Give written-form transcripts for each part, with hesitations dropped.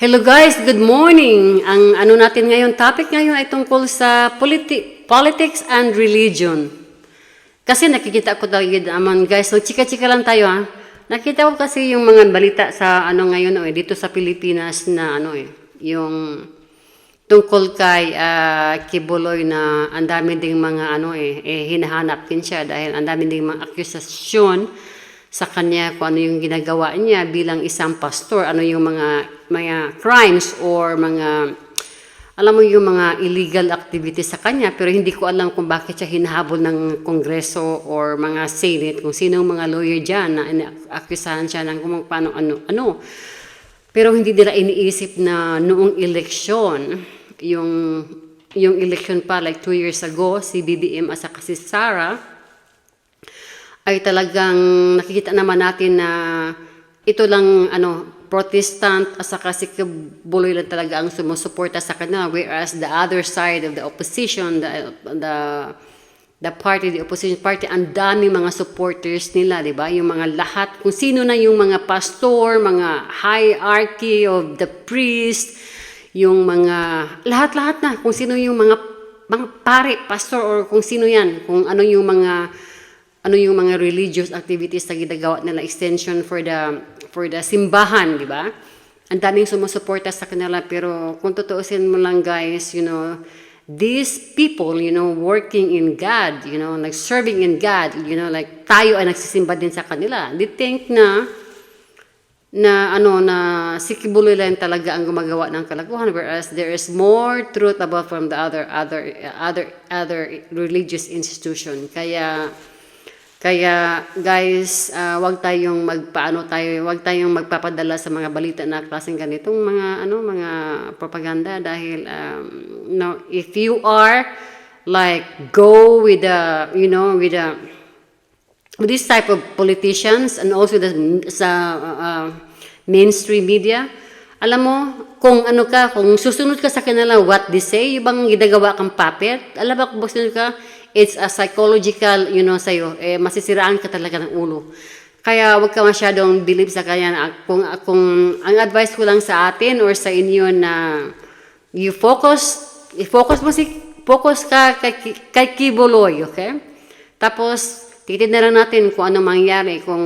Hello guys, good morning. Ang ano natin ngayon, topic ngayon ay tungkol sa politics and religion. Kasi nakikita ko talaga naman guys, so chika-chika lang tayo ha. Nakita ko kasi yung mga balita sa ano ngayon dito sa Pilipinas na yung tungkol kay Kibuloy na ang dami ding mga hinahanap din siya dahil ang dami ding mga akusasyon sa kanya kung ano yung ginagawa niya bilang isang pastor, ano yung mga crimes or mga alam mo yung mga illegal activities sa kanya, pero hindi ko alam kung bakit siya hinahabol ng Kongreso or mga Senate, kung sino mga lawyer dyan na akusahan siya ng kung paano ano. Pero hindi nila iniisip na noong eleksyon, yung election pa like 2 years ago, si BBM at saka si Sara, ay talagang nakikita naman natin na ito lang Protestant at saka si Kibuloy lang talaga ang sumusuporta sa kanila, whereas the other side of the opposition, the party, the opposition party, ang dami mga supporters nila, di ba? Yung mga lahat, kung sino na yung mga pastor, mga hierarchy of the priest, yung mga lahat-lahat na, kung sino yung mga pare, pastor, or kung sino yan, kung ano yung mga religious activities na ginagawa nila, extension for the simbahan, di ba? Ang daming sumusuporta sa kanila, pero kung tutuusin mo lang guys, these people, working in God, like serving in God, like tayo ay nagsisimba din sa kanila. They think na si Kibuloy lang talaga ang gumagawa ng kalaguhan, whereas there is more truth about from the other religious institution. Kaya guys, wag tayong magpapadala sa mga balita na klaseng ganitong mga propaganda dahil if you are like go with this type of politicians and also sa mainstream media, alam mo kung kung susunod ka sa kanila what they say, yung bang ginagawa kang puppet, alam mo kung susunod ka, it's a psychological, sa'yo, masisiraan ka talaga ng ulo. Kaya wag ka masyadong believe sa kanya. Kung ang advice ko lang sa atin or sa inyo na focus ka kay Kibuloy, okay? Tapos, titignan natin kung ano mangyari, kung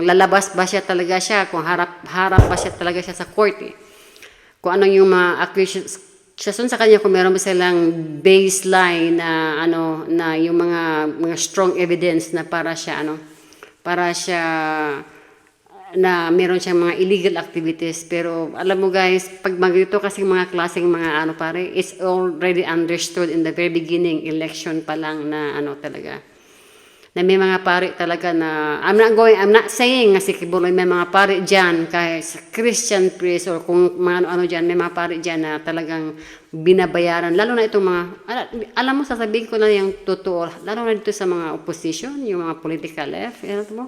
lalabas ba siya talaga siya, kung harap ba siya talaga siya sa court, Kung ano yung mga accusations sa kanya, kung meron ba silang baseline na yung mga strong evidence na para siya na meron siyang mga illegal activities. Pero alam mo guys, pag magito kasi mga klaseng mga it's already understood in the very beginning, election pa lang na talaga. Na may mga pari talaga na, I'm not saying nga si Kibuloy, may mga pari dyan, kahit sa Christian priest or kung mga dyan, may mga pari dyan na talagang binabayaran. Lalo na itong mga, alam mo, sasabihin ko na yung totoo, lalo na dito sa mga opposition, yung mga political left, ang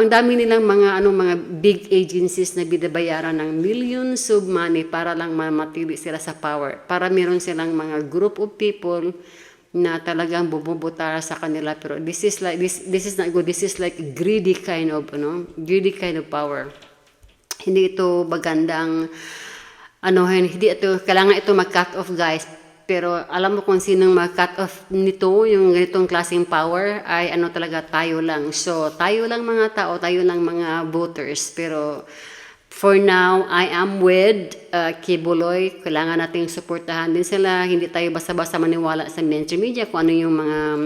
dami nilang mga big agencies na binabayaran ng millions of money para lang mamatili sila sa power. Para meron silang mga group of people na talagang bumubutara sa kanila, pero this is not good. This is like greedy kind of power. Hindi ito magandang hindi ito kailangan ito mag-cut off guys. Pero alam mo kung sinong mag-cut off nito, yung ganitong klaseng power ay talaga tayo lang. So tayo lang mga tao, tayo lang mga voters. Pero for now, I am with Kibuloy. Kailangan nating suportahan din sila. Hindi tayo basta-basta maniwala sa mainstream media kung ano yung mga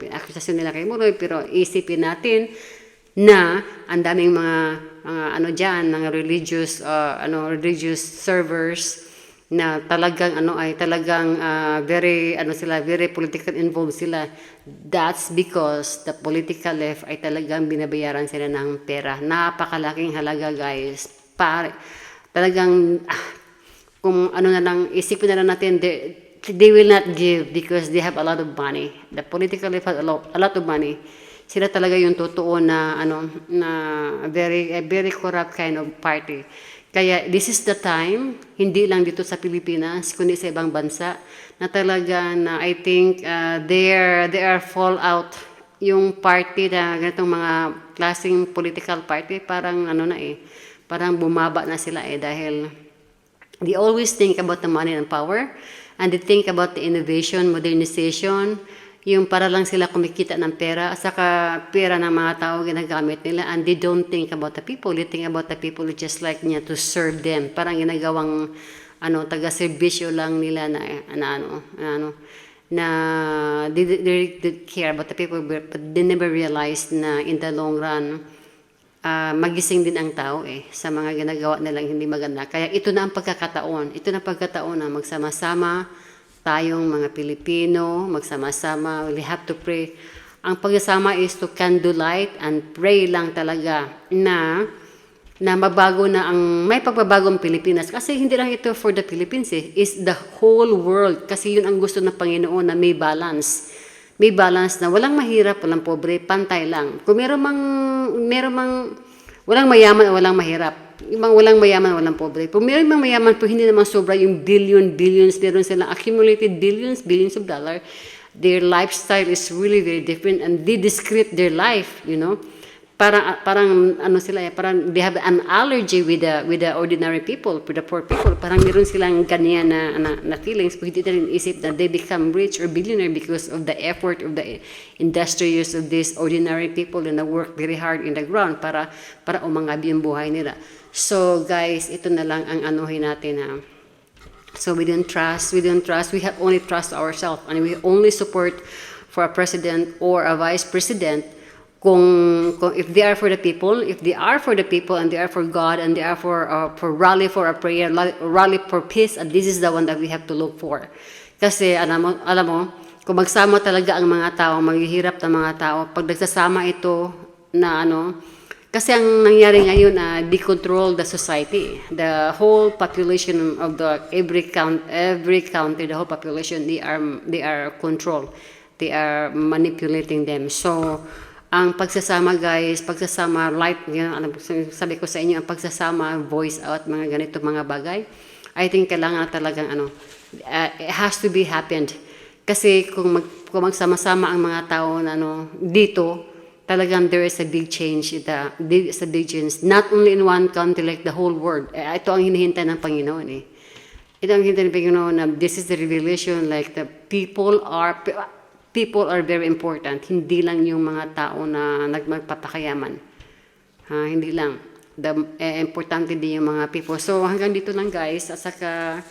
akusasyon nila kay Kibuloy. Pero isipin natin na ang daming mga religious servers na talagang very political involved sila. That's because the political left ay talagang binabayaran sila ng pera. Napakalaking halaga guys. Talagang kung na lang isipin na lang natin, they will not give because they have a lot of money. The political left has a lot of money. Sila talaga yung totoo na very corrupt kind of party. Kaya this is the time, hindi lang dito sa Pilipinas, kundi sa ibang bansa, na talaga na I think they are fallout yung party na ganitong mga klaseng political party, parang Parang bumaba na sila dahil they always think about the money and power, and they think about the innovation, modernization, yung para lang sila kumikita ng pera, saka pera ng mga tao ginagamit nila, and they don't think about the people. They think about the people just like niya to serve them. Parang ginagawang taga-serbisyo lang nila na they care about the people, but they never realize na in the long run, magising din ang tao sa mga ginagawa nilang hindi maganda. Kaya ito na ang pagkakataon. Ito na pagkataon na magsama-sama tayong mga Pilipino, magsama-sama. We have to pray. Ang pagsasama is to candlelight and pray lang talaga na mabago na may pagbabagong Pilipinas. Kasi hindi lang ito for the Philippines is the whole world. Kasi yun ang gusto ng Panginoon na may balance. May balance na walang mahirap, walang pobre, pantay lang. Kung meron mang walang mayaman o walang mahirap. Ibang walang mayaman, walang pobre. Kung meron mang mayaman po, hindi naman sobra yung billions, meron silang accumulated billions of dollars. Their lifestyle is really very different and they describe their life, Parang parang they have an allergy with the ordinary people, with the poor people. Parang meron silang ganyan na feelings. Pwede rin isip na they become rich or billionaire because of the effort of the industrious of these ordinary people na work very hard in the ground para umangabi yung buhay nila. So guys, ito na lang ang anuhin natin So we don't trust, we have only trust ourselves, and we only support for a president or a vice president kung if they are for the people, and they are for God, and they are for rally for a prayer, rally for peace, and this is the one that we have to look for. Kasi alam mo, kung magsama talaga ang mga tao, maghihirap ng mga tao, pag nagsasama ito na kasi ang nangyari ngayon they control the society, the whole population of every country, the whole population, they are controlled, they are manipulating them. So ang pagsasama guys, light, sabi ko sa inyo, ang pagsasama, voice out, mga ganito, mga bagay, I think kailangan talagang it has to be happened. Kasi kung magsama-sama ang mga tao na dito, talagang there is a big change, not only in one country, like the whole world. Ito ang hinihintay ng Panginoon Ito ang hinihintay ng Panginoon na this is the revelation, like the people are very important. Hindi lang yung mga tao na nagmagpapakayaman. Hindi lang. Importante din yung mga people. So hanggang dito lang guys. At saka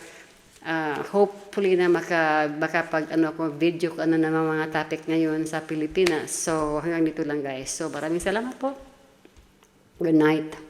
hopefully na video ko ng mga topic ngayon sa Pilipinas. So hanggang dito lang guys. So maraming salamat po. Good night.